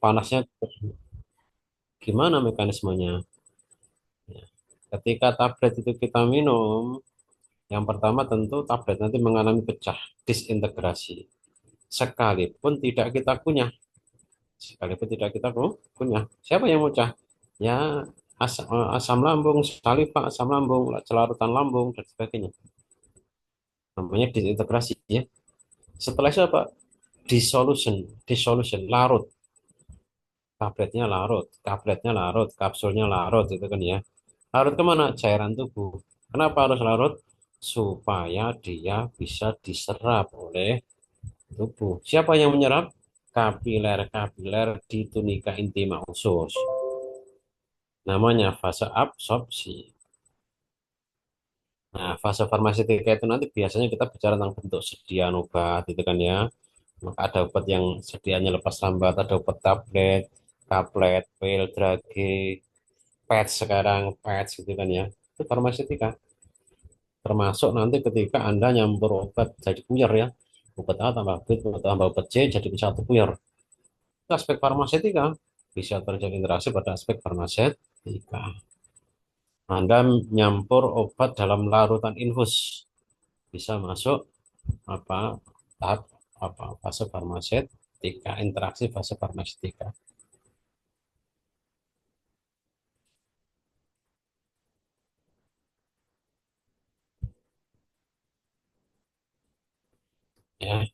panasnya gimana mekanismenya? Ya. Ketika tablet itu kita minum, yang pertama tentu tablet nanti mengalami pecah, disintegrasi. Sekalipun tidak kita kunyah, sekalipun tidak kita kunyah. Siapa yang pecah? Ya asam lambung, saliva, asam lambung, celarutan lambung, dan sebagainya. Namanya disintegrasi ya. Setelah itu apa? Dissolution, dissolution, larut. Tabletnya larut, kapsulnya larut, itu kan ya. Larut kemana? Cairan tubuh. Kenapa harus larut? Supaya dia bisa diserap oleh tubuh. Siapa yang menyerap? Kapiler-kapiler di tunika intima usus. Namanya fase absorpsi. Nah, fase farmaseutika itu nanti biasanya kita bicara tentang bentuk sediaan obat, itu kan ya. Maka ada obat yang sedianya lepas lambat, ada obat tablet, kaplet, pil, drage, patch sekarang, patch gitu kan ya. Itu farmaseutika. Termasuk nanti ketika Anda nyampur obat jadi puyer ya. Obat A tambah B tambah obat C jadi satu puyer. Itu aspek farmaseutika. Bisa terjadi interaksi pada aspek farmaseutika. Anda nyampur obat dalam larutan infus. Bisa masuk apa tahap apa fase farmaseutika, interaksi fase farmaseutika. Ya.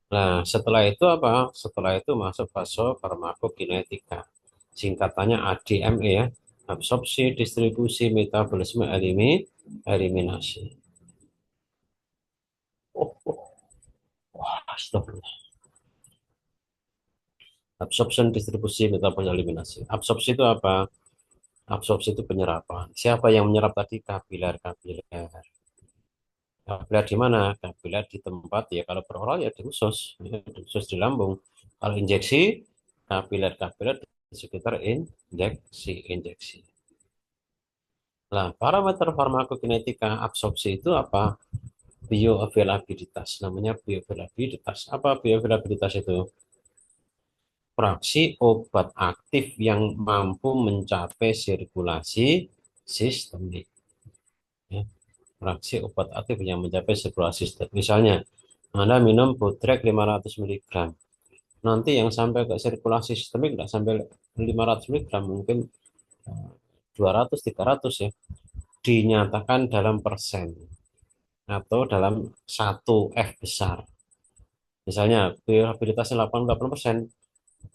Nah, setelah itu apa? Setelah itu masuk fase farmakokinetika. Singkatannya ADME ya. Absorpsi, distribusi, metabolisme, eliminasi. Oh, oh, astagfirullah. Absorption, distribusi, metabolisme, eliminasi. Absorpsi itu apa? Absorpsi itu penyerapan. Siapa yang menyerap tadi? Kapiler-kapiler. Kapiler di mana? Kapiler di tempat ya kalau peroral ya di usus di lambung. Kalau injeksi, kapiler-kapiler di sekitar injeksi. Nah, parameter farmakokinetika absorpsi itu apa? Bioavailabilitas. Namanya bioavailabilitas. Apa bioavailabilitas itu? Fraksi obat aktif yang mampu mencapai sirkulasi sistemik. Ya, fraksi obat aktif yang mencapai sirkulasi sistemik. Misalnya, Anda minum Bodrek 500 mg. Nanti yang sampai ke sirkulasi sistemik tidak sampai 500 mg, mungkin 200, 300 ya. Dinyatakan dalam persen atau dalam satu F besar. Misalnya, viabilitasnya 88%,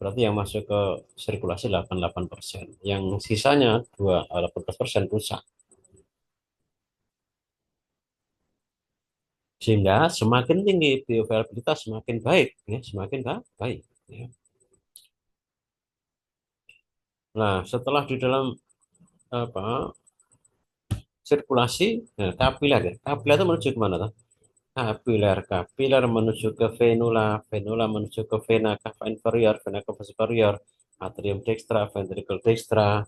berarti yang masuk ke sirkulasi 88%. Yang sisanya 18% rusak. Sehingga semakin tinggi bioavailabilitas semakin baik, ya, semakin baik. Ya. Nah, setelah di dalam apa sirkulasi, nah, kapiler ya. Kapiler itu menuju kemana tuh? Kapiler menuju ke venula, venula menuju ke vena cava inferior, vena cava superior, atrium dextra, ventricle dextra,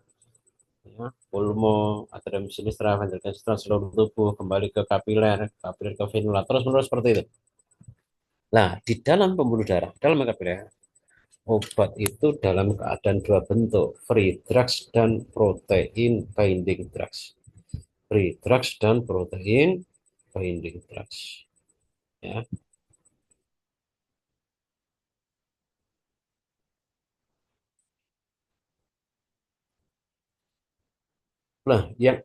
ya, pulmo, atrium sinistra, ventricle sinistra, seluruh tubuh kembali ke kapiler, kapiler ke venula, terus menerus seperti itu. Nah, di dalam pembuluh darah, dalam kapiler, obat itu dalam keadaan dua bentuk, free drugs dan protein binding drugs. Free drugs dan protein binding drugs. Ya. Nah, yang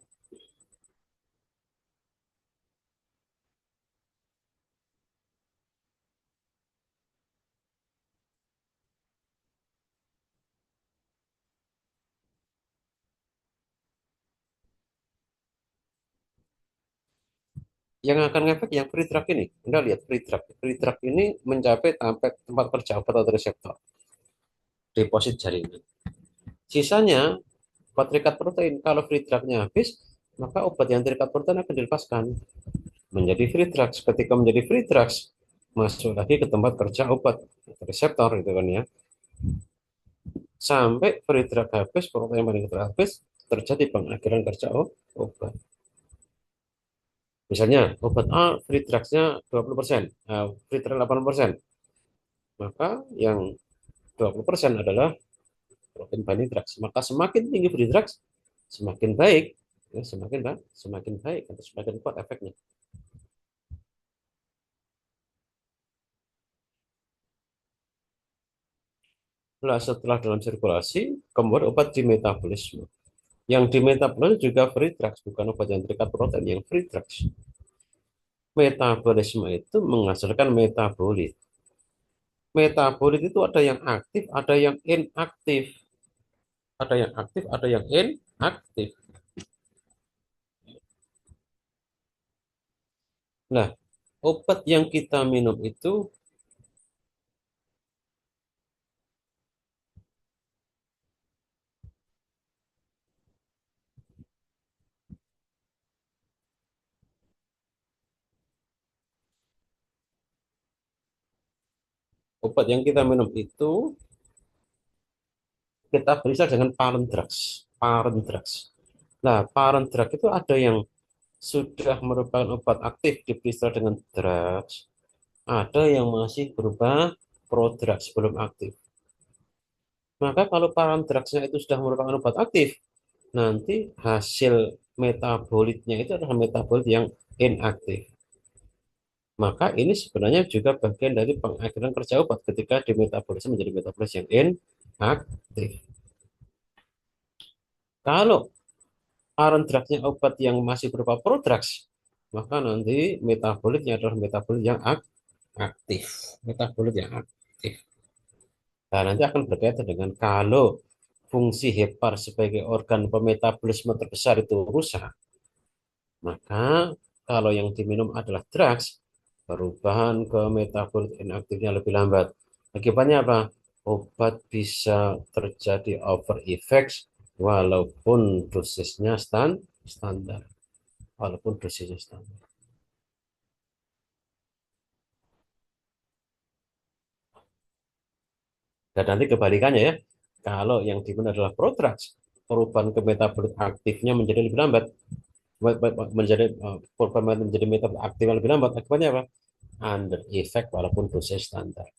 akan ngefek yang free drug ini. Anda lihat free drug. Free drug ini mencapai sampai tempat kerja obat atau reseptor, deposit jaringan. Sisanya obat terikat protein. Kalau free drugnya habis, maka obat yang terikat protein akan dilepaskan menjadi free drugs. Ketika menjadi free drugs, masuk lagi ke tempat kerja obat reseptor itu kan ya. Sampai free drug habis, protein paling habis, terjadi pengakhiran kerja obat. Misalnya obat A free drugsnya 20%, free drug 80%, maka yang 20% adalah protein binding drugs. Maka semakin tinggi free drugs, semakin baik, ya, semakin baik atau semakin kuat efeknya. Nah, setelah dalam sirkulasi, kemudian obat dimetabolisme. Yang dimetabolisme juga free drugs, bukan obat yang terikat protein, yang free drugs. Metabolisme itu menghasilkan metabolit. Metabolit itu ada yang aktif, ada yang inaktif. Ada yang aktif, ada yang inaktif. Nah, obat yang kita minum itu, obat yang kita minum itu kita periksa dengan parent drugs. Parent drugs. Nah, parent drug itu ada yang sudah merupakan obat aktif diperiksa dengan drugs, ada yang masih berupa prodrugs belum aktif. Maka kalau parent drugsnya itu sudah merupakan obat aktif, nanti hasil metabolitnya itu adalah metabolit yang inaktif. Maka ini sebenarnya juga bagian dari pengakhiran kerja obat ketika dimetabolisme menjadi metabolis yang inaktif. Kalau parent drugsnya obat yang masih berupa prodrugs, maka nanti metabolitnya adalah metabolit yang aktif. Metabolit yang aktif. Nah, nanti akan berkaitan dengan kalau fungsi hepar sebagai organ pemetabolisme terbesar itu rusak, maka kalau yang diminum adalah drugs, perubahan ke metabolit inaktifnya lebih lambat. Akibatnya apa? Obat bisa terjadi over effects walaupun dosisnya standar. Walaupun dosisnya standar. Dan nanti kebalikannya ya, kalau yang digunakan adalah prodrugs, perubahan ke metabolit aktifnya menjadi lebih lambat, menjadi perubahan menjadi metabolit aktifnya lebih lambat. Akibatnya apa? Under effect walaupun dosis standar.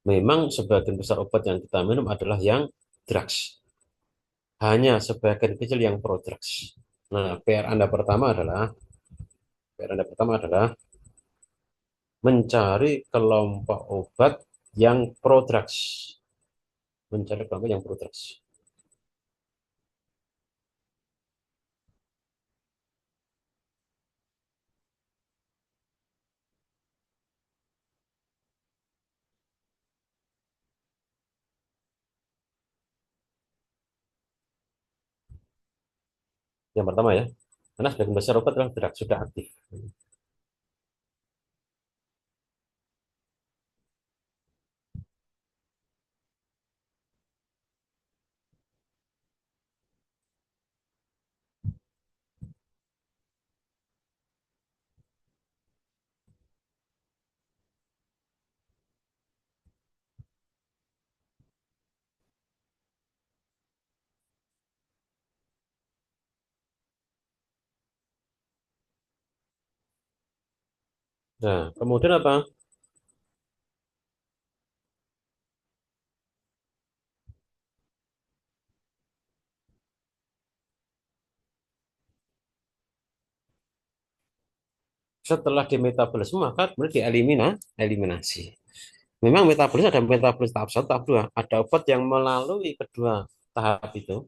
Memang sebagian besar obat yang kita minum adalah yang drugs. Hanya sebagian kecil yang prodrugs. Nah, PR Anda pertama adalah mencari kelompok obat yang prodrugs. Mencari kelompok yang prodrugs. Yang pertama ya, karena sebagian besar obat adalah drug sudah aktif. Nah, kemudian apa? Setelah dimetabolisme maka kemudian eliminasi. Memang metabolisme ada metabolisme tahap satu, tahap 2. Ada obat yang melalui kedua tahap itu.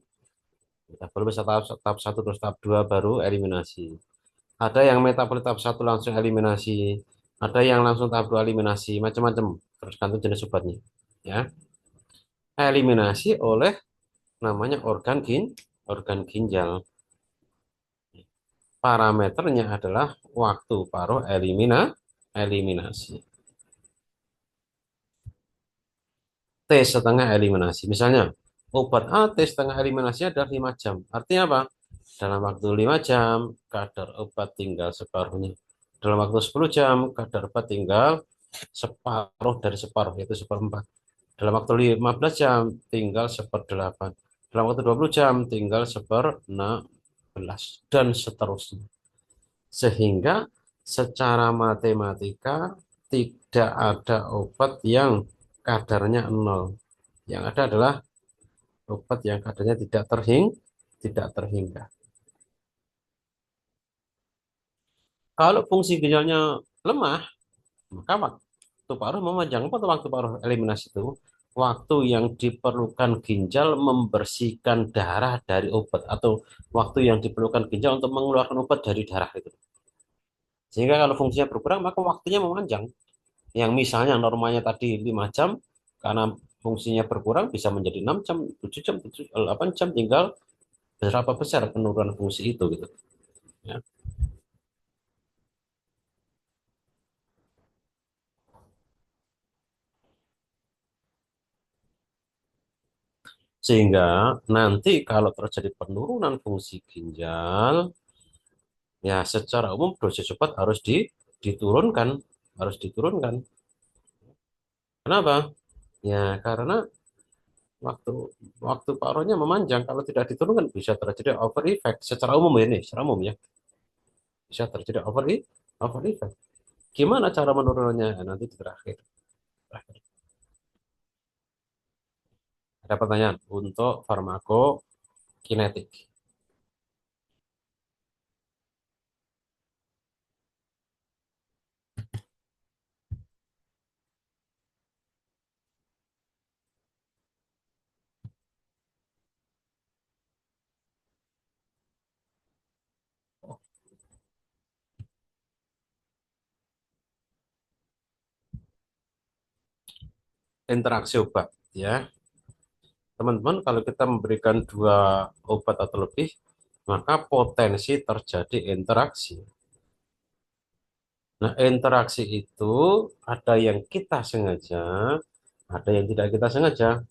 Metabolisme tahap 1 terus tahap 2 baru eliminasi. Ada yang metabolisme tahap satu langsung eliminasi. Ada yang langsung tahap 2 eliminasi, macam-macam tergantung jenis obatnya. Ya, eliminasi oleh namanya organ ginjal. Parameternya adalah waktu paruh eliminasi. T setengah eliminasi. Misalnya, obat A T setengah eliminasinya adalah 5 jam. Artinya apa? Dalam waktu 5 jam, kadar obat tinggal separuhnya. Dalam waktu 10 jam, kadar obat tinggal separuh dari separuh, yaitu seperempat. Dalam waktu 15 jam, tinggal seperdelapan. Dalam waktu 20 jam, tinggal 16. Dan seterusnya. Sehingga secara matematika tidak ada obat yang kadarnya nol. Yang ada adalah obat yang kadarnya tidak terhingga. Kalau fungsi ginjalnya lemah, maka waktu paruh memanjang. Apa tuh waktu paruh eliminasi itu? Waktu yang diperlukan ginjal membersihkan darah dari obat atau waktu yang diperlukan ginjal untuk mengeluarkan obat dari darah itu. Sehingga kalau fungsinya berkurang, maka waktunya memanjang. Yang misalnya normanya tadi 5 jam, karena fungsinya berkurang bisa menjadi 6 jam, 7 jam, 8 jam, tinggal berapa besar penurunan fungsi itu gitu. Ya. Sehingga nanti kalau terjadi penurunan fungsi ginjal, ya secara umum dosis obat harus diturunkan, harus diturunkan. Kenapa? Ya karena waktu waktu paruhnya memanjang, kalau tidak diturunkan bisa terjadi over effect secara umum ya, ini secara umum ya, bisa terjadi over effect. Gimana cara menurunannya? Nanti di terakhir. Terakhir. Ada pertanyaan untuk farmakokinetik. Interaksi obat ya. Teman-teman, kalau kita memberikan dua obat atau lebih, maka potensi terjadi interaksi. Nah, interaksi itu ada yang kita sengaja, ada yang tidak kita sengaja.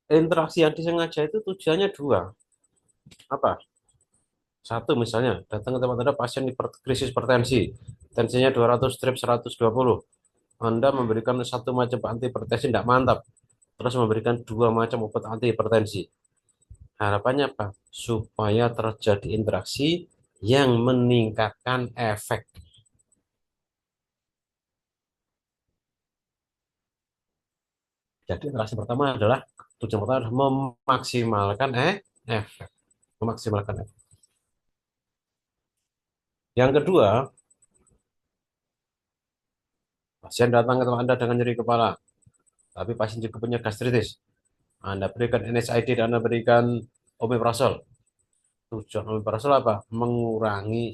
Interaksi yang disengaja itu tujuannya dua. Apa? Satu misalnya, datang ke tempat Anda pasien krisis hipertensi, tensinya 200 strip 120. Anda memberikan satu macam antihipertensi tidak mantap, terus memberikan dua macam obat antihipertensi. Harapannya apa? Supaya terjadi interaksi yang meningkatkan efek. Jadi interaksi pertama adalah tujuan pertama adalah memaksimalkan efek, memaksimalkan efek. Yang kedua, pasien datang ke tempat Anda dengan nyeri kepala, tapi pasien juga punya gastritis. Anda berikan NSAID dan Anda berikan omeprazol. Tujuan omeprazol apa? Mengurangi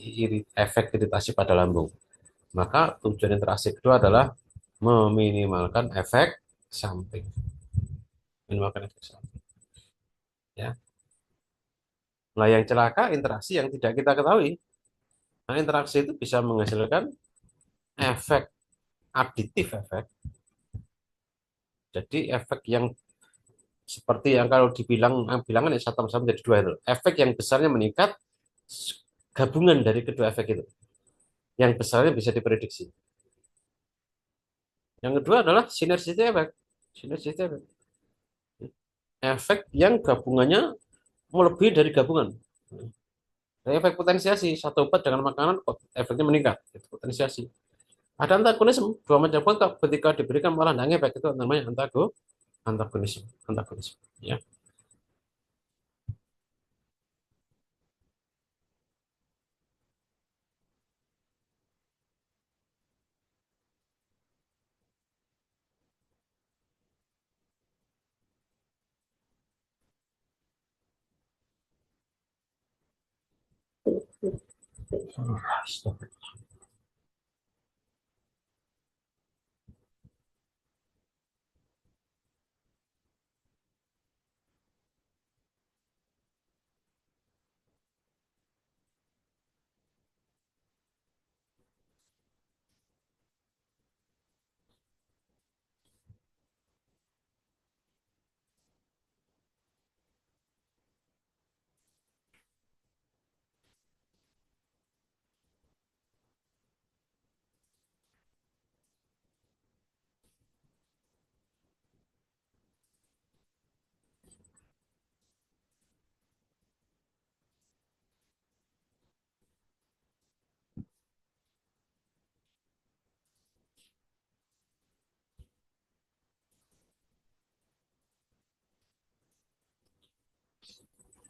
efek iritasi pada lambung. Maka tujuan interaksi kedua adalah meminimalkan efek samping. Minimalkan efek samping. Ya. Nah, yang celaka interaksi yang tidak kita ketahui. Nah, interaksi itu bisa menghasilkan efek aditif efek. Jadi efek yang seperti yang kalau dibilang bilangan ya satu tambah satu menjadi dua itu. Efek yang besarnya meningkat gabungan dari kedua efek itu. Yang besarnya bisa diprediksi. Yang kedua adalah sinergistic efek. Sinergistic efek. Efek yang gabungannya melebihi dari gabungan. Nah, efek potensiasi satu obat dengan makanan efeknya meningkat. Itu potensiasi. Ada antagonisme dua macam obat ketika diberikan malah tidak efek itu namanya antagonisme. Antagonisme. Ya.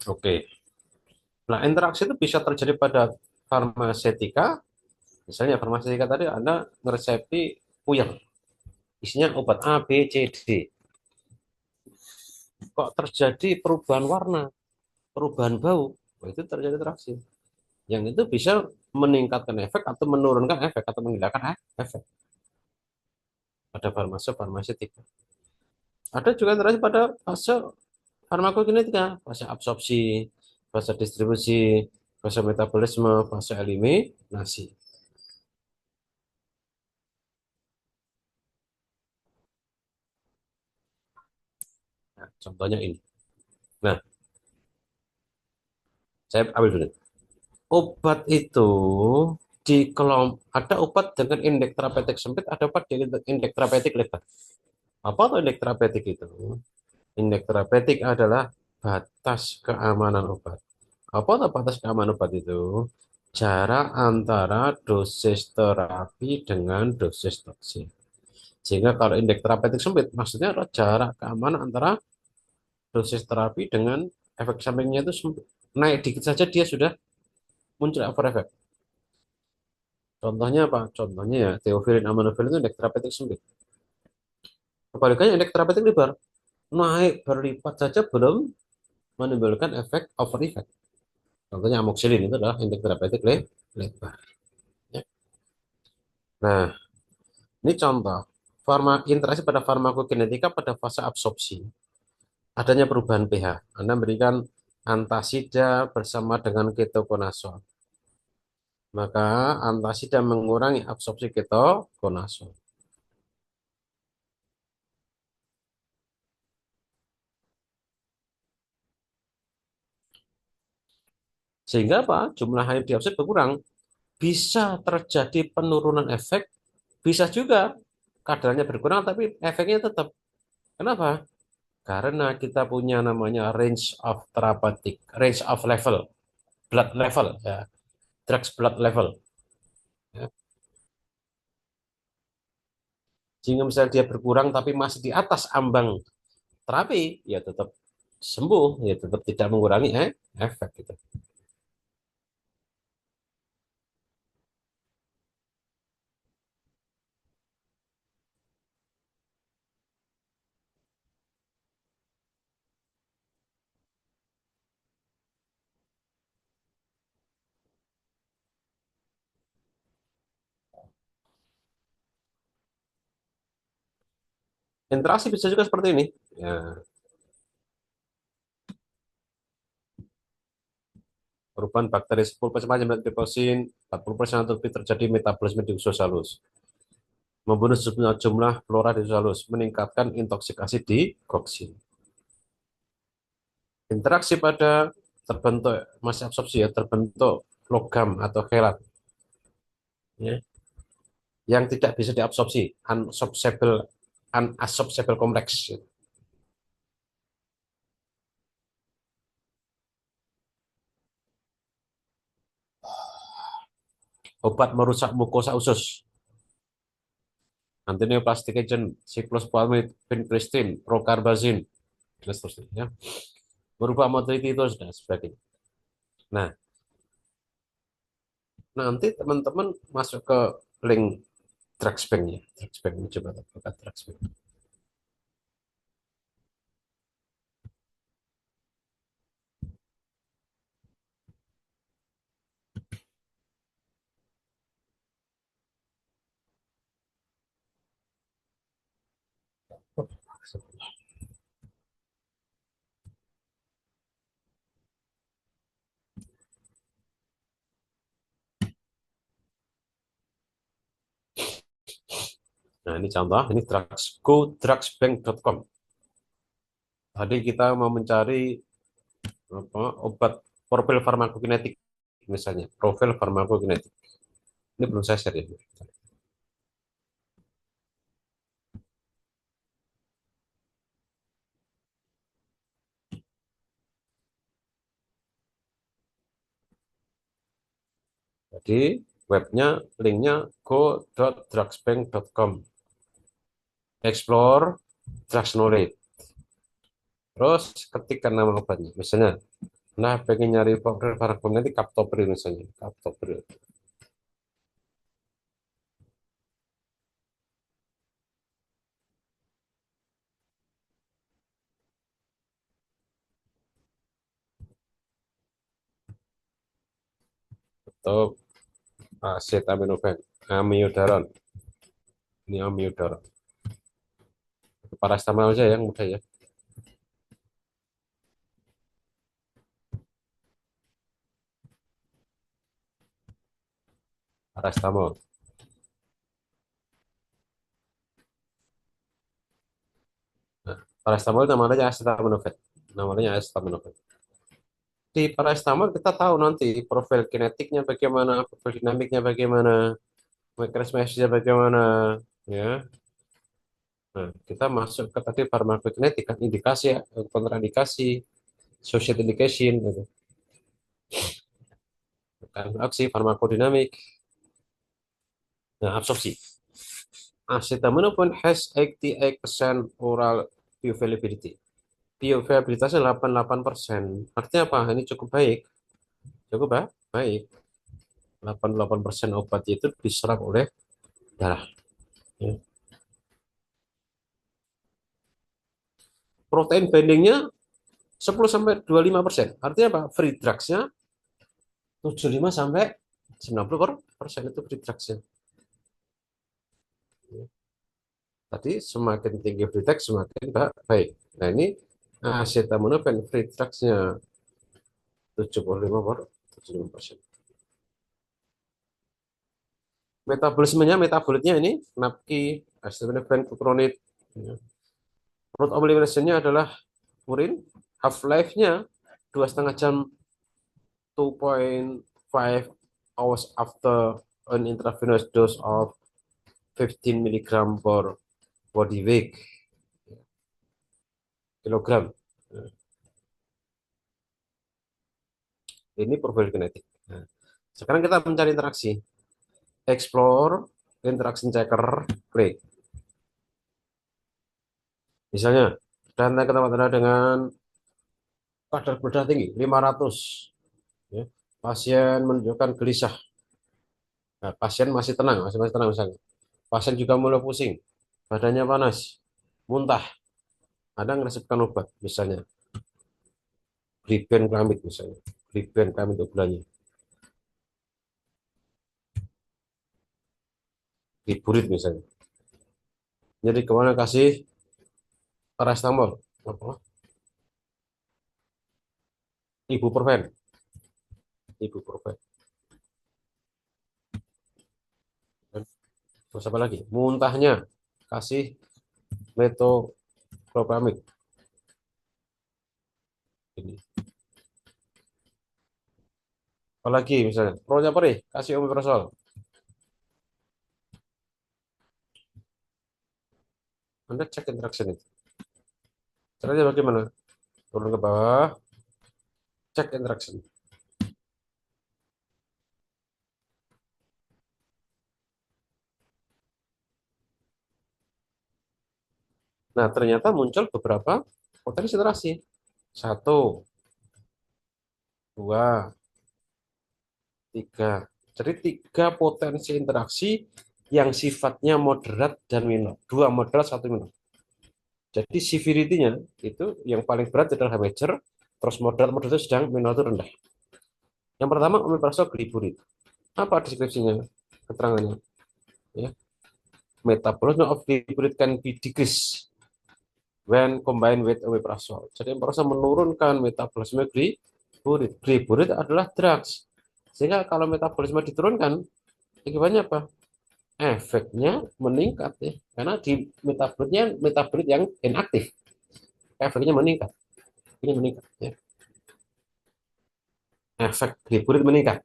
Oke. Nah, interaksi itu bisa terjadi pada farmasetika. Misalnya farmasetika tadi Anda meresepsi puyeng, isinya obat A, B, C, D. Kok terjadi perubahan warna, perubahan bau? Nah, itu terjadi interaksi. Yang itu bisa meningkatkan efek atau menurunkan efek atau menghilangkan efek pada farmasetika. Ada juga interaksi pada fase farmakokinetika, fase absorpsi, fase distribusi, fase metabolisme, fase eliminasi. Nah, contohnya ini. Nah, saya ambil dulu. Obat itu ada obat dengan indeks terapeutik sempit, ada obat dengan indeks terapeutik lebar. Apa tuh indeks terapeutik itu? Indeks terapeutik adalah batas keamanan obat. Apa tuh batas keamanan obat itu? Jarak antara dosis terapi dengan dosis toksik. Sehingga kalau indeks terapeutik sempit, maksudnya adalah jarak keamanan antara dosis terapi dengan efek sampingnya itu sempit. Naik dikit saja dia sudah muncul over effect. Contohnya apa? Contohnya ya teofilin aminophilin itu indeks terapeutik sempit. Kebalikannya indeks terapeutik lebar. Naik berlipat saja belum menimbulkan efek over effect. Contohnya amoxicillin itu adalah indeks terapeutik lebar. Ya. Nah, ini contoh interaksi pada farmakokinetika pada fase absorpsi. Adanya perubahan pH. Anda berikan antasida bersama dengan ketokonazol. Maka antasida mengurangi absorpsi ketokonazol. Sehingga apa? Jumlah air dioksid berkurang. Bisa terjadi penurunan efek, bisa juga kadarnya berkurang tapi efeknya tetap. Kenapa? Karena kita punya namanya range of therapeutic, range of level, blood level, ya, drugs blood level. Ya. Sehingga misalnya dia berkurang tapi masih di atas ambang terapi, ya tetap sembuh, ya tetap tidak mengurangi efek gitu. Interaksi bisa juga seperti ini. Ya, perubahan bakteri 10% saja triposin, 40% lebih terjadi metabolisme di usus halus. Membunuh jumlah jumlah flora di usus halus, meningkatkan intoksikasi di koksin. Interaksi pada terbentuk masa absorpsi ya terbentuk logam atau kelat ya, yang tidak bisa diabsorpsi unabsorbable kompleks. Obat merusak mukosa usus, antineoplastic agent, cyclosporamide, vincristine, procarbazine, dan seterusnya. Ya. Merubah motility itu dan sebagainya. Nah, nanti teman-teman masuk ke link Drugsbank-nya. Drugsbank, coba buka Drugsbank. Nah, ini contoh, ini drugsbank.com. Tadi kita mau mencari apa, obat profil farmakokinetik, misalnya profil farmakokinetik. Ini belum saya share ya. Jadi webnya, linknya go.drugsbank.com. Explore drugs knowledge. Terus ketikkan nama obatnya, misalnya Nah, pengen nyari rekomendasi captopril misalnya, captopril. Atau acetaminophen, amiodaron. Ini amiodaron. Paracetamol aja yang mudah ya. Paracetamol. Nah, paracetamol namanya acetaminophen. Namanya acetaminophen. Di paracetamol kita tahu nanti profil kinetiknya bagaimana, profil dinamiknya bagaimana, mekanismenya bagaimana, ya. Nah, kita masuk ke tadi farmakokinetik kan indikasi ya, kontraindikasi, social indication gitu. Kan aksi farmakodinamik. Nah, absorpsi. Acetaminophen has 88% oral bioavailability. Bioavailabilitasnya 88%. Artinya apa? Ini cukup baik. Cukup baik. 88% obat itu diserap oleh darah. Ya. Protein bindingnya 10 sampai 25%. Artinya apa? Free drugs-nya 75 sampai 90% itu free drugs-nya. Tadi semakin tinggi free drug semakin baik. Nah ini acetaminophen free drugs-nya 75%. Metabolismenya, metabolitnya ini NAPQI, acetaminophen, glucuronide. Ya. Route of elimination-nya adalah urin. Half life-nya 2,5 jam, 2,5 hours after an intravenous dose of 15 milligram per body weight kilogram. Ini profil kinetik. Nah, sekarang kita mencari interaksi. Explore interaction checker, klik. Misalnya, datang ke tempat Anda dengan kadar gula darah tinggi 500. Ya. Pasien menunjukkan gelisah. Nah, pasien masih tenang, masih tenang misalnya. Pasien juga mulai pusing, badannya panas, muntah. Ada meresepkan obat, misalnya glibenclamid misalnya, glibenclamid untuk gulanya, gliburit misalnya. Jadi kemana kasih paracetamol, apa? Ibuprofen, ibuprofen. Terus apa lagi? Muntahnya kasih metoclopramid. Ini. Apalagi misalnya, perutnya perih, kasih omeprazol. Anda cek interaction itu. Caranya bagaimana? Turun ke bawah, cek interaction. Nah, ternyata muncul beberapa potensi interaksi. Satu, dua, tiga. Jadi tiga potensi interaksi yang sifatnya moderat dan minor. Dua moderat, satu minor. Jadi severity-nya itu yang paling berat adalah major, terus moderat, moderat itu sedang, minor itu rendah. Yang pertama, omeprazol gliburit. Apa deskripsinya? Keterangannya. Ya. Metabolism of gliburit can be decreased when combined with omeprazole. Jadi omeprazole menurunkan metabolisme gliburit. Gliburit adalah drugs. Sehingga kalau metabolisme diturunkan, akibatnya apa? Efeknya meningkat ya. Karena di metabolitnya metabolit yang inaktif, efeknya meningkat. Ini meningkat ya. Efek gliburit meningkat.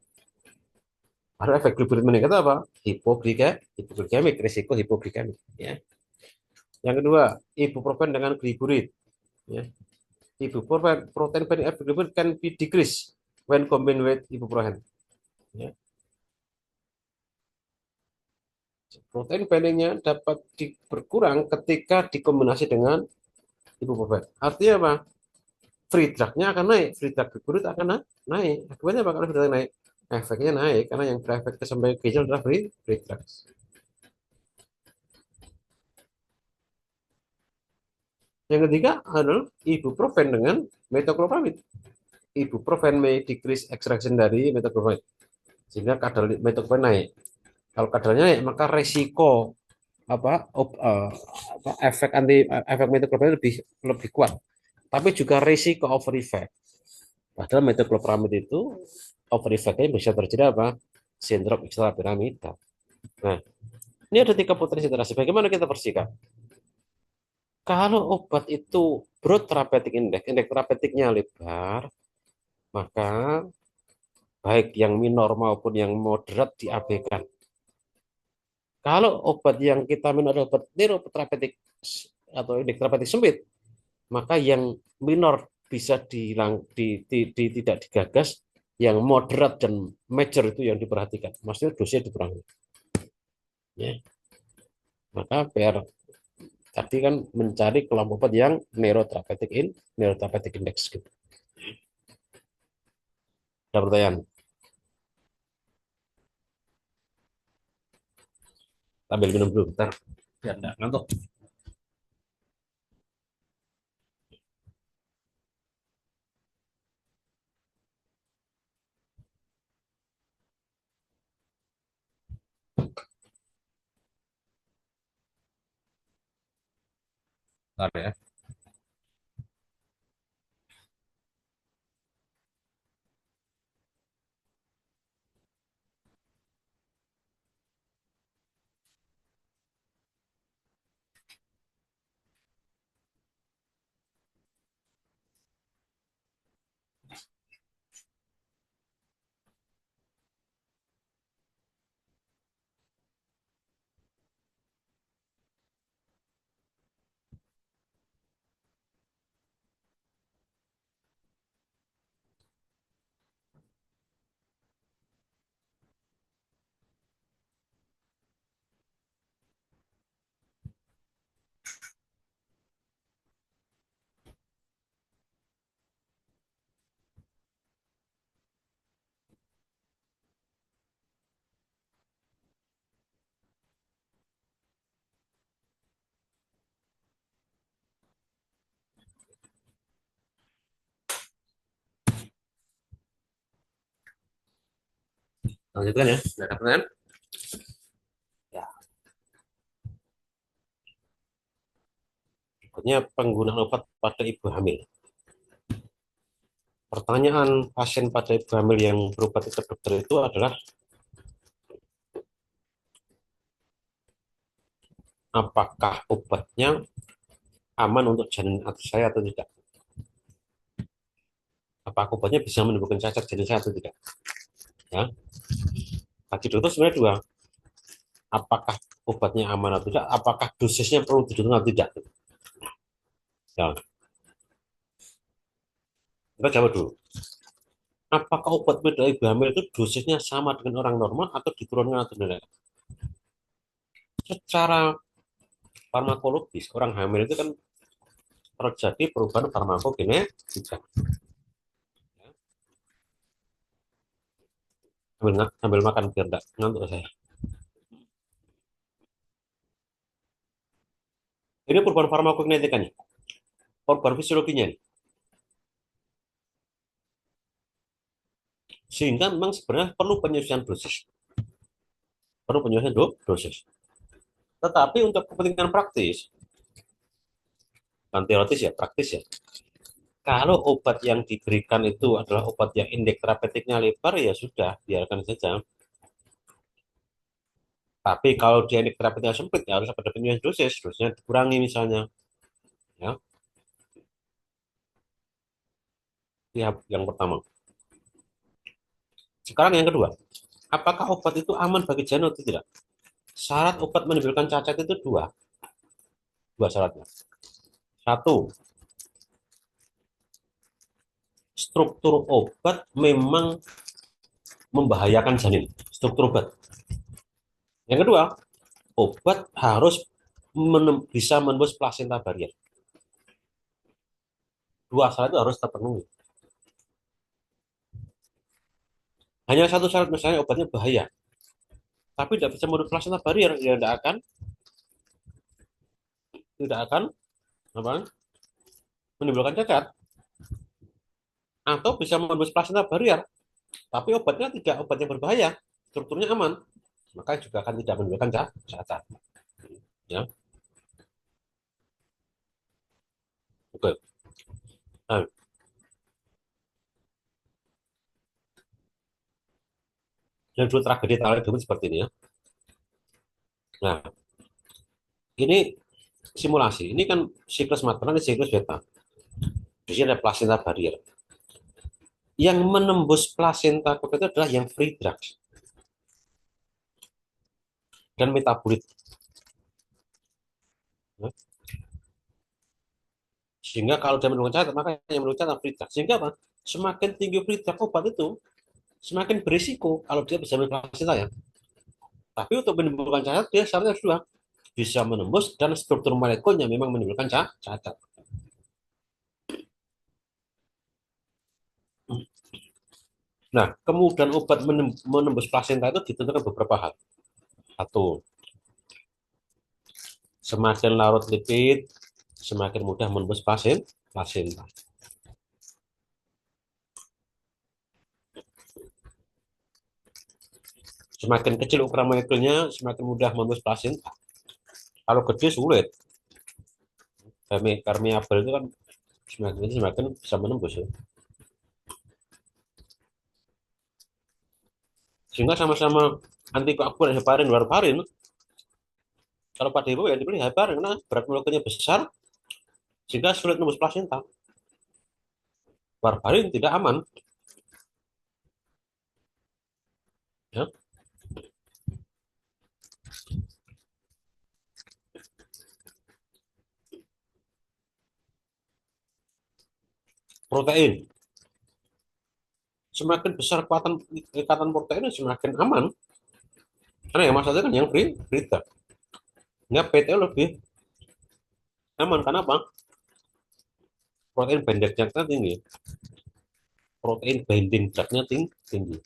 Ada efek gliburit meningkat apa? Hipoglikemik, risiko hipoglikemik ya. Yang kedua, ibuprofen dengan gliburit ya. Ibuprofen protein binding efek gliburit can be decreased when combined with ibuprofen ya. Protein bindingnya dapat berkurang ketika dikombinasi dengan ibuprofen. Artinya apa? free drug-nya akan naik, free drug guru akan naik. Akibatnya bakal free drug naik, efeknya naik karena yang berefek sampai ginjal adalah free drugs. Yang ketiga adalah ibuprofen dengan metoclopramid. Ibuprofen may decrease extraction dari metoclopramid sehingga kadar metoclopramid naik. Kalau kadarnya naik maka resiko efek efek metoclopramid lebih lebih kuat. Tapi juga risiko over effect. Padahal metoclopramid itu over effect-nya bisa terjadi apa? Sindrom ekstrapiramidal. Nah, ini ada 3 potensi interaksi. Bagaimana kita bersihkan? Kalau obat itu broad therapeutic index, indeks terapeutiknya lebar, maka baik yang minor maupun yang moderat diabaikan. Kalau obat yang kita minum adalah obat neuroterapeutik atau indeks terapeutik sempit, maka yang minor bisa tidak digagas, yang moderat dan major itu yang diperhatikan. Maksudnya dosisnya dikurangi. Ya. Maka PR tadi kan mencari kelompok obat yang neuroterapeutic index gitu. Ada pertanyaan? Ambil minum dulu, bentar. Biar enggak ngantuk. Bentar ya. Lanjutkan ya. Ada pertanyaan? Ya. Berikutnya penggunaan obat pada ibu hamil. Pertanyaan pasien pada ibu hamil yang berobat ke dokter itu adalah apakah obatnya aman untuk janin saya atau tidak? Apakah obatnya bisa menimbulkan cacat janin saya atau tidak? Ya, bagi dokter sebenarnya dua. Apakah obatnya aman atau tidak? Apakah dosisnya perlu diturunkan atau tidak? Ya, kita jawab dulu. Apakah obat pada ibu hamil itu dosisnya sama dengan orang normal atau diturunkan atau tidak? Secara farmakologis, orang hamil itu kan terjadi perubahan farmakogenetika. Sambil makan biar enggak ngantuk saya. Ini perubahan farmakogenetika nih, perubahan fisiologinya nih. Sehingga memang sebenarnya perlu penyesuaian dosis. Perlu penyesuaian dosis. Tetapi untuk kepentingan praktis, kan teoritis ya, praktis ya. Kalau obat yang diberikan itu adalah obat yang indeks terapeutiknya lebar, ya sudah, biarkan saja. Tapi kalau dia indeks terapeutiknya sempit, ya harus ada penyesuaian dosis. Dosisnya dikurangi misalnya. Ya, ya yang pertama. Sekarang yang kedua, apakah obat itu aman bagi janin atau tidak? Syarat obat menimbulkan cacat itu dua syaratnya. Satu, struktur obat memang membahayakan janin. Struktur obat. Yang kedua, obat harus bisa menembus plasenta barrier. Dua syarat itu harus terpenuhi. Hanya satu syarat misalnya obatnya bahaya, tapi tidak bisa menutup plasenta barrier, ya tidak akan apa, menimbulkan cacat. Atau bisa menembus plasenta barrier, tapi obatnya tidak obat yang berbahaya, strukturnya aman, maka juga akan tidak menimbulkan cacat. Ya, oke. Nah, yang dulu tragedi thalidomid seperti ini ya. Nah, ini simulasi. Ini kan siklus maternal, ini siklus beta. Di sini ada placenta barrier. Yang menembus placenta itu adalah yang free drugs dan metabolit. Ya. Sehingga kalau dia menurunkan catat, maka yang menurunkan catat free drugs. Sehingga apa? Semakin tinggi free drug obat itu, semakin berisiko kalau dia bisa menembus placenta ya. Tapi untuk menimbulkan cacat, dia syaratnya dua. Bisa menembus dan struktur molekulnya memang menimbulkan cacat. Nah, kemudian obat menembus plasenta itu ditentukan beberapa hal. Satu, semakin larut lipid, semakin mudah menembus plasenta. Semakin kecil ukuran molekulnya, semakin mudah menembus plasenta. Kalau gede sulit. Permeabel itu kan semakin kecil semakin bisa menembus ya. Sehingga sama-sama antikoagulan heparin, warfarin. Kalau pada ibu yang dibeli heparin karena berat molekulnya besar, sehingga sulit menembus plasenta. Warfarin tidak aman. Ya. Protein. Semakin besar kekuatan ikatan protein semakin aman. Karena yang masalahnya kan yang berita. Nggak PT lebih aman. Karena apa? Protein binding nya tinggi. Protein binding nya tinggi.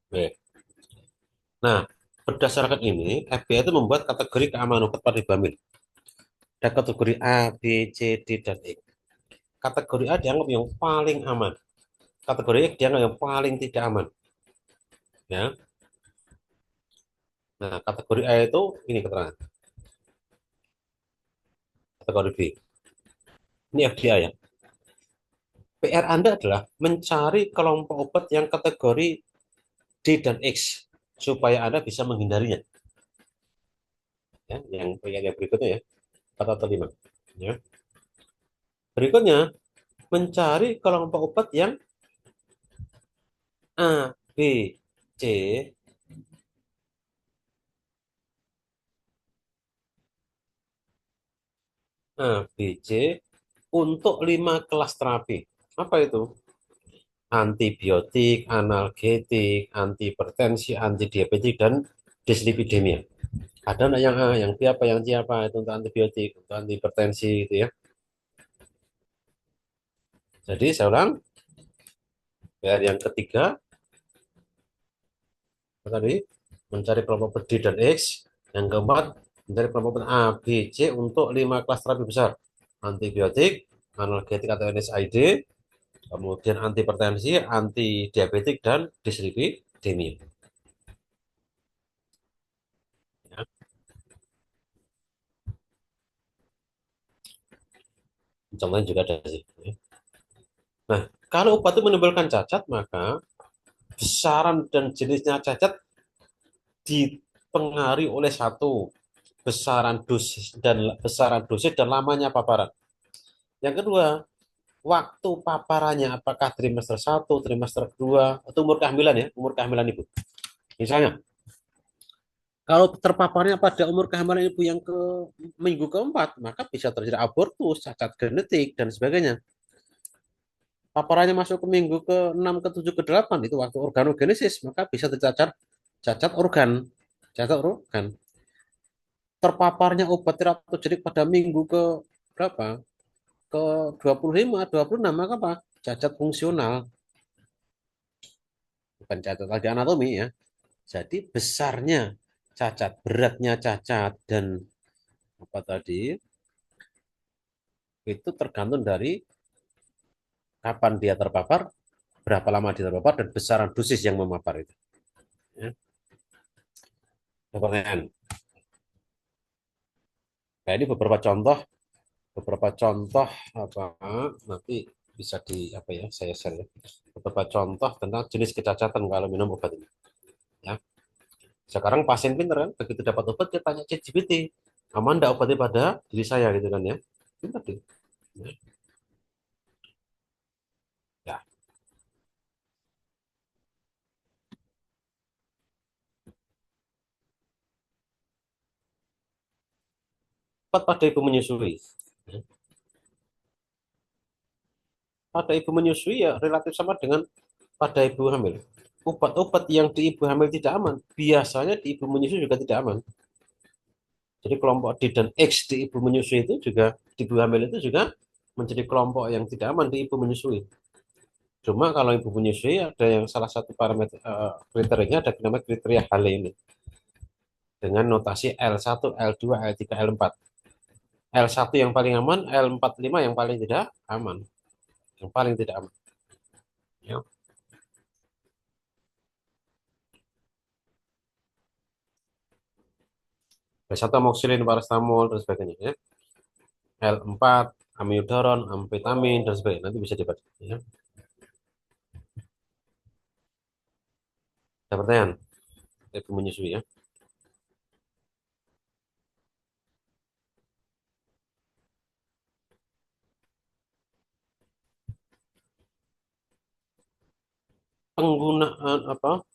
Oke. Nah, berdasarkan ini, FBI itu membuat kategori keamanan obat pada dijamin. Ada kategori A, B, C, D, dan E. Kategori A dianggap yang paling aman. Kategori E dianggap yang paling tidak aman. Ya. Nah, kategori A itu ini keterangan. Kategori B. Ini FDA ya. PR Anda adalah mencari kelompok obat yang kategori D dan X supaya Anda bisa menghindarinya. Ya, yang berikutnya ya, 4 atau 5. Ya. Berikutnya, mencari kelompok obat yang A, B, C, A, B, C untuk 5 kelas terapi. Apa itu? Antibiotik, analgetik, antihipertensi, antidiabetik, dan dislipidemia. Ada nggak yang A, yang B apa, yang C apa? Itu untuk antibiotik, untuk antihipertensi itu ya. Jadi saya ulang, PR yang ketiga tadi mencari kelompok D dan X. Yang keempat, mencari kelompok A, B, C untuk 5 kelas terapi besar. Antibiotik, analgetik atau NSAID, kemudian antihipertensi, anti diabetik, dan dislipidemia. Ya. Contohnya juga ada sih. Ya. Nah, kalau obat itu menimbulkan cacat, maka besaran dan jenisnya cacat dipengaruhi oleh satu, besaran dosis dan lamanya paparan. Yang kedua, waktu paparannya apakah trimester satu, trimester 2, atau umur kehamilan ya, umur kehamilan ibu. Misalnya, kalau terpaparnya pada umur kehamilan ibu yang ke minggu keempat, maka bisa terjadi abortus, cacat genetik, dan sebagainya. Paparannya masuk ke minggu ke-6, ke-7, ke-8, itu waktu organogenesis, maka bisa tercacat cacat organ. Cacat organ. Terpaparnya obat teratogenik pada minggu ke berapa? Ke 25, 26, maka apa? Cacat fungsional, bukan cacat lagi anatomi ya. Jadi besarnya cacat, beratnya cacat, dan apa tadi, itu tergantung dari kapan dia terpapar, berapa lama dia terpapar, dan besaran dosis yang memapar itu. Ya. Pertanyaan. Nah, ini beberapa contoh apa nanti bisa di apa ya saya share ya. Beberapa contoh tentang jenis kecacatan kalau minum obat ini. Ya. Sekarang pasien pinter kan, begitu dapat obat dia tanya ChatGPT, aman enggak obatnya pada diri saya gitu kan ya. Pinter dia. Ya. Ya. Obat pada ibu menyusui. Ya. Pada ibu menyusui ya relatif sama dengan pada ibu hamil. Obat-obat yang di ibu hamil tidak aman, biasanya di ibu menyusui juga tidak aman. Jadi kelompok D dan X di ibu menyusui itu juga, di ibu hamil itu juga menjadi kelompok yang tidak aman di ibu menyusui. Cuma kalau ibu menyusui ada yang salah satu parameter kriterianya ada namanya kriteria Hale ini dengan notasi L1, L2, L3, L4. L1 yang paling aman, L45 yang paling tidak aman, yang paling tidak aman. Ya. L1 amoxicillin, paracetamol dan sebagainya. Ya. L4 amiodaron, amfetamin dan sebagainya. Nanti bisa dibaca. Ya. Ada pertanyaan? Ibu menyusui ya. Penggunaan apa?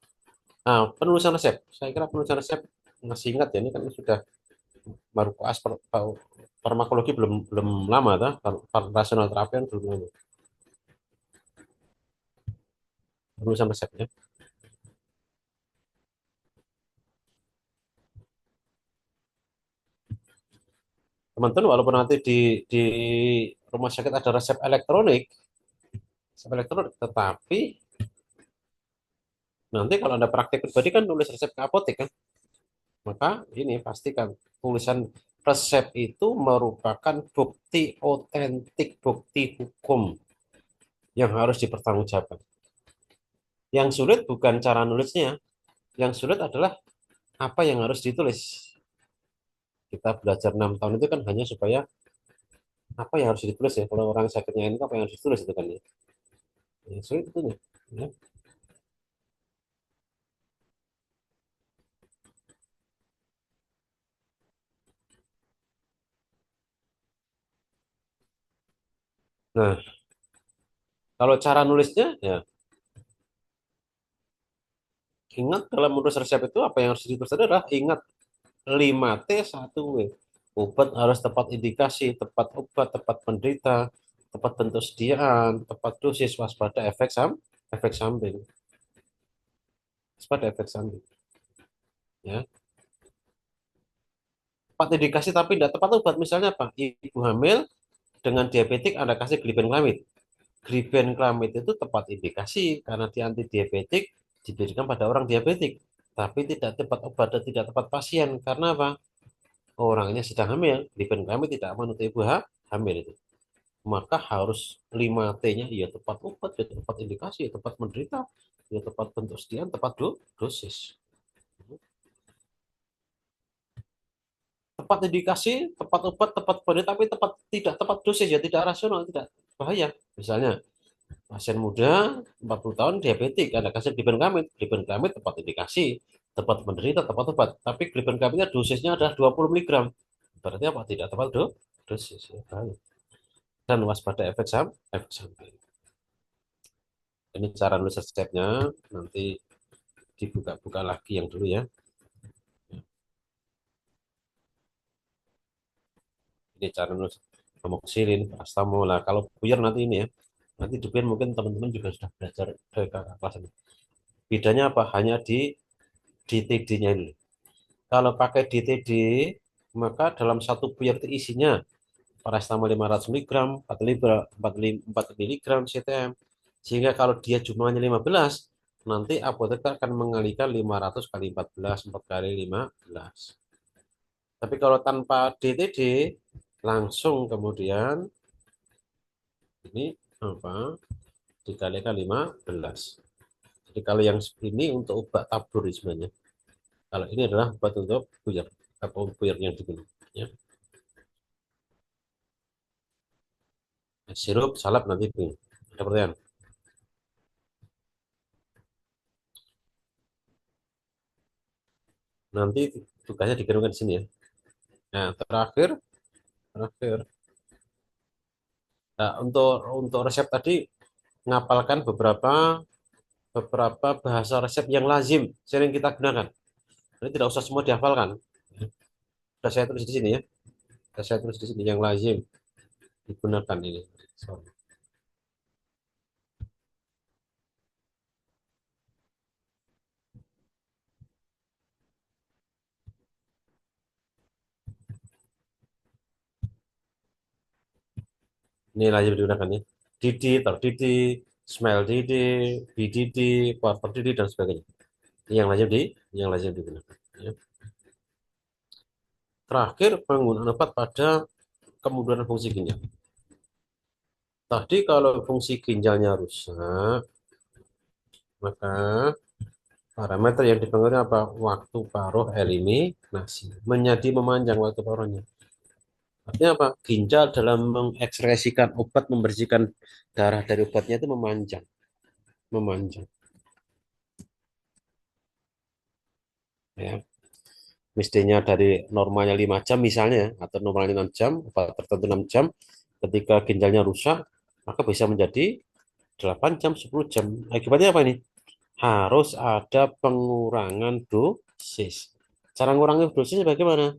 Penulisan resep. Saya kira penulisan resep masih ingat ya, ini kan sudah baru koas farmakologi belum belum lama dah, rasional terapi kan belum lama. Penulisan resepnya. Teman-teman walaupun nanti di rumah sakit ada resep elektronik, tetapi nanti kalau Anda praktik pribadi kan nulis resep ke apotek kan, maka ini pastikan tulisan resep itu merupakan bukti otentik, bukti hukum yang harus dipertanggungjawabkan. Yang sulit bukan cara nulisnya, yang sulit adalah apa yang harus ditulis. Kita belajar 6 tahun itu kan hanya supaya apa yang harus ditulis ya. Kalau orang sakitnya ini apa yang harus ditulis itu kan ya. Yang sulit itu ya. Ya. Nah, kalau cara nulisnya ya ingat dalam menulis resep itu apa yang harus ditulis adalah ingat 5T 1W. Obat harus tepat indikasi, tepat obat, tepat penderita, tepat bentuk sediaan, tepat dosis, waspada efek samping. Waspada efek samping. Ya. Tepat indikasi tapi tidak tepat obat. Misalnya apa? Ibu hamil dengan diabetik Anda kasih glibenclamid. Glibenclamid itu tepat indikasi karena di anti diabetik diberikan pada orang diabetik. Tapi tidak tepat obat dan tidak tepat pasien. Karena apa? Orangnya sedang hamil. Glibenclamid tidak aman untuk ibu hamil itu. Maka harus 5T-nya ya tepat obat, ya tepat indikasi, ya tepat menderita, ya tepat bentuk sekian, tepat dosis. Tepat indikasi, tepat obat, tepat penderita, tapi tidak tepat dosis, ya tidak rasional, tidak bahaya. Misalnya pasien muda 40 tahun diabetik, Anda kasih glibenclamid, glibenclamid tepat indikasi, tepat menderita, tepat obat, tapi glibenclamidnya dosisnya adalah 20 mg. Berarti apa? Tidak tepat dosis. Ya, bahaya. dan waspada efek samping. Ini cara nulis resepnya, nanti dibuka-buka lagi yang dulu ya. Ini cara nulis amoxicillin, paracetamol. Nah, kalau buyar nanti ini ya, nanti dupin mungkin teman-teman juga sudah belajar dari kakak kelas ini. Bedanya apa? Hanya di DTD-nya ini. Kalau pakai DTD, maka dalam satu buyar itu isinya paracetamol 500 mg, 4 mg CTM. Sehingga kalau dia jumlahnya 15, nanti apoteker akan mengalihkan 500 kali 14, 4 kali 15. Tapi kalau tanpa DTD, langsung kemudian ini apa dikalikan 15. Jadi kalau yang ini untuk obat tabur sebenarnya. Kalau ini adalah obat untuk buyar atau buyar yang diminum. Ya. Sirup, salep nanti ini. Ada pertanyaan? Nanti tugasnya dikirimkan di sini ya. Nah, terakhir, terakhir. Nah, untuk resep tadi ngapalkan beberapa beberapa bahasa resep yang lazim sering kita gunakan. Jadi tidak usah semua dihafalkan. Sudah saya tulis di sini ya. Sudah saya tulis di sini yang lazim digunakan ini. Sorry. Ini lazim digunakan ya. Didi, terdidi, smell didi, bididi, porter didi dan sebagainya. Ini yang lazim digunakan. Ya. Terakhir penggunaan obat pada kemudahan fungsi ginjal. Tadi kalau fungsi ginjalnya rusak, maka parameter yang dipengaruhi apa? Waktu paruh eliminasi. Menjadi memanjang waktu paruhnya. Artinya apa? Ginjal dalam mengekspresikan obat, membersihkan darah dari obatnya itu memanjang. Memanjang. Ya. Mestinya dari normalnya 5 jam misalnya, atau normalnya 6 jam, obat tertentu 6 jam, ketika ginjalnya rusak, maka bisa menjadi 8 jam, 10 jam. Akibatnya apa ini? Harus ada pengurangan dosis. Cara mengurangi dosisnya bagaimana?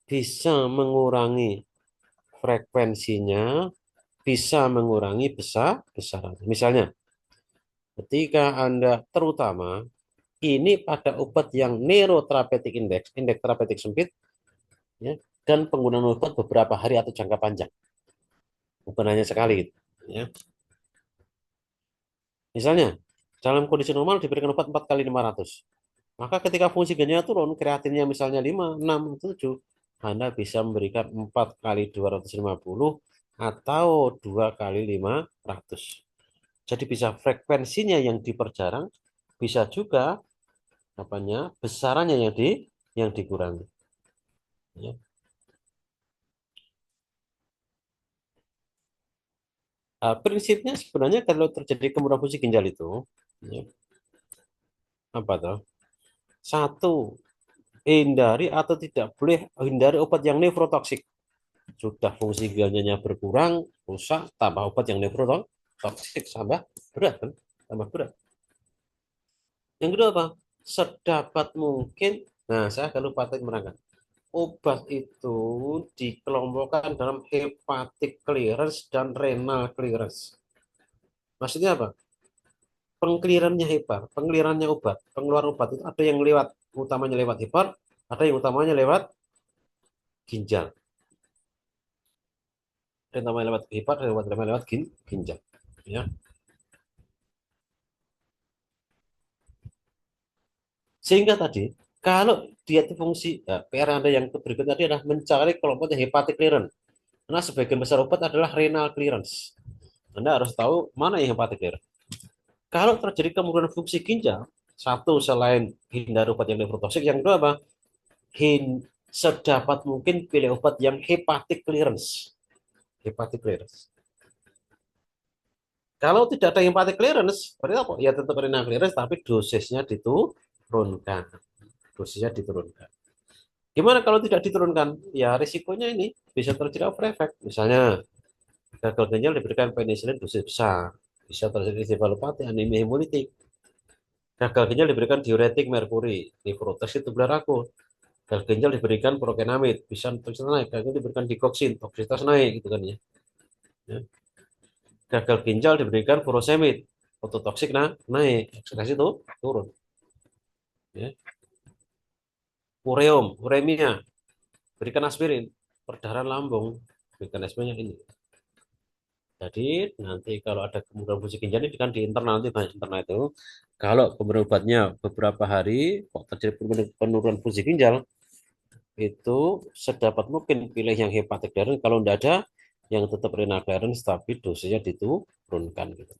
Bisa mengurangi frekuensinya, bisa mengurangi besaran. Misalnya, ketika Anda terutama ini pada obat yang neurotherapeutic index, indeks terapeutik sempit, ya, dan penggunaan obat beberapa hari atau jangka panjang, bukan hanya sekali. Gitu, ya. Misalnya, dalam kondisi normal diberikan obat 4 kali 500. Maka ketika fungsi gennya turun, kreatinnya misalnya 5, 6, 7, Anda bisa memberikan 4 kali 250 atau 2 kali 500. Jadi bisa frekuensinya yang diperjarang, bisa juga apanya besarannya yang dikurangi. Ya. Prinsipnya sebenarnya kalau terjadi kemudahan fungsi ginjal itu, ya, apa tuh? Satu, hindari atau tidak boleh hindari obat yang nefrotoksik. Sudah fungsi ginjalnya berkurang, rusak, tambah obat yang nefrotoksik, tambah berat kan? Tambah berat. Yang kedua apa? Sedapat mungkin, nah saya akan lupa tadi menerangkan. Obat itu dikelompokkan dalam hepatic clearance dan renal clearance. Maksudnya apa? Pengklirannya hepar, pengklirannya obat, pengeluaran obat itu ada yang lewat utamanya lewat hepar, ada yang utamanya lewat ginjal. Ada yang utamanya lewat hepar, ada yang utamanya lewat ginjal. Ya. Sehingga tadi kalau dia itu fungsi ya, PR Anda yang berikut tadi adalah mencari kelompoknya hepatic clearance. Karena sebagian besar obat adalah renal clearance. Anda harus tahu mana yang hepatic clearance. Kalau terjadi kemudahan fungsi ginjal, satu selain hindari obat yang nefrotoksik, yang kedua apa? Sedapat mungkin pilih obat yang hepatic clearance. Hepatic clearance. Kalau tidak ada hepatic clearance, berarti apa? Ya tetap renal clearance, tapi dosisnya diturunkan. Dosisnya diturunkan. Gimana kalau tidak diturunkan? Ya risikonya ini bisa terjadi over effect. Misalnya Gagal ginjal diberikan penisilin dosis besar. Bisa terjadi encefalopati, anemia hemolitik. Gagal ginjal diberikan diuretik merkuri, nefrotoksi tubular akut. Gagal ginjal diberikan prokenamid, bisa toksitas naik. Gagal ginjal diberikan dikoksin, toksitas naik gitu kan ya. Ya. Gagal ginjal diberikan furosemid, ototoksik naik, oksigenasi itu turun. Ya. Ureum, uremia, berikan aspirin, perdarahan lambung, mekanismenya ini. Jadi nanti kalau ada kemudahan fungsi ginjal ini kan di internal nanti banyak internal itu. Kalau pemberian obatnya beberapa hari kok terjadi penurunan fungsi ginjal, itu sedapat mungkin pilih yang hepatic clearance. Kalau tidak ada, yang tetap renal clearance tapi dosisnya diturunkan gitu.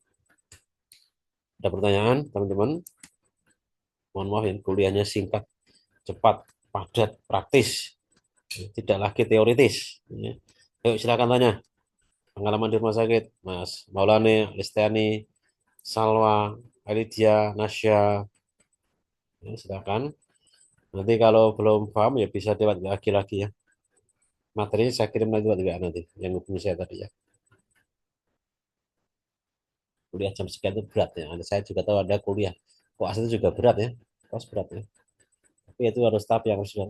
Ada pertanyaan teman-teman? Mohon maaf ya, kuliahnya singkat, cepat, padat, praktis, tidak lagi teoritis. Ya. Yuk silakan tanya. Pengalaman di rumah sakit, Mas Maulane, Listiani, Salwa, Alidia, Nasya, ya, silakan. Nanti kalau belum paham ya bisa lewat lagi ya. Materinya saya kirim lagi buat WA nanti yang hubungi saya tadi ya. Kuliah jam sekian itu berat ya. Saya juga tahu ada kuliah. Koas itu juga berat ya. Koas berat ya. Tapi itu harus tahap yang sudah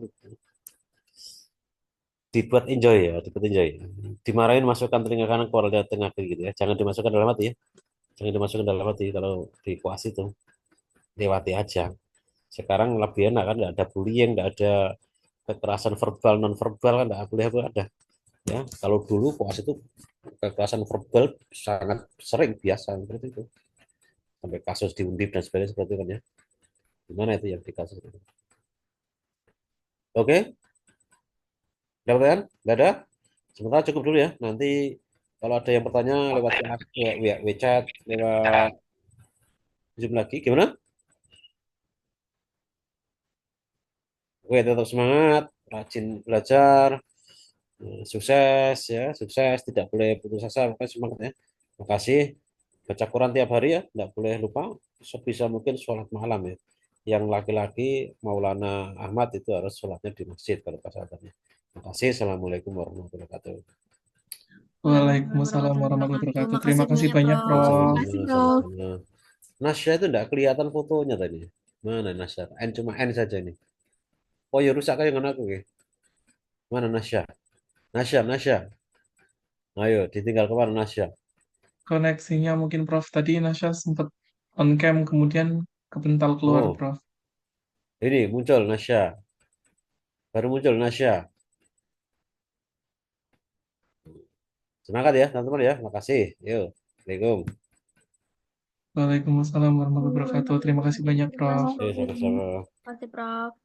dibuat enjoy ya, dibuat enjoy. Dimarahin masukkan telinga kanan keluar dari tengah kiri gitu ya. Jangan dimasukkan dalam hati ya. Jangan dimasukkan dalam hati kalau di koas itu. Lewati aja. Sekarang lebih enak kan, nggak ada bullying, nggak ada kekerasan verbal, non verbal kan nggak boleh ada. Ya, kalau dulu koas itu kekerasan verbal sangat sering biasa seperti itu. Sampai kasus di Undip dan sebagainya seperti itu kan ya. Gimana itu yang di kasus itu? Oke, ada pertanyaan? Nggak ada? Sementara cukup dulu ya. Nanti kalau ada yang bertanya lewat WeChat, lewat Zoom lagi, gimana? Oke, tetap semangat, rajin belajar, sukses ya, sukses, tidak boleh putus asa, makanya semangat ya. Makasih. Baca Quran tiap hari ya, tidak boleh lupa. Sebisa mungkin sholat malam ya. Yang laki-laki Maulana Ahmad itu harus sholatnya di masjid kalau pas adanya. Terima kasih. Assalamualaikum warahmatullahi wabarakatuh. Waalaikumsalam warahmatullahi wabarakatuh. Makasih Terima kasih banyak, banyak, Prof. Prof. Makasih, Sama-sama, Prof. sama-sama. Nasya itu tidak kelihatan fotonya tadi. Mana Nasya? N cuma N saja nih. Oh ya rusak kayak dengan aku ya. Mana Nasya? Nasya, Nasya. Ayo, ditinggal kemana Nasya? Koneksinya mungkin Prof. Tadi Nasya sempat on cam kemudian kebental keluar, Oh, Prof. ini muncul Nasya. Baru muncul Nasya. Semangat ya, teman-teman ya. Makasih. Yuk. Assalamualaikum. Waalaikumsalam warahmatullahi wabarakatuh. Terima kasih banyak, Prof. Yuk, sama-sama. Makasih, Prof.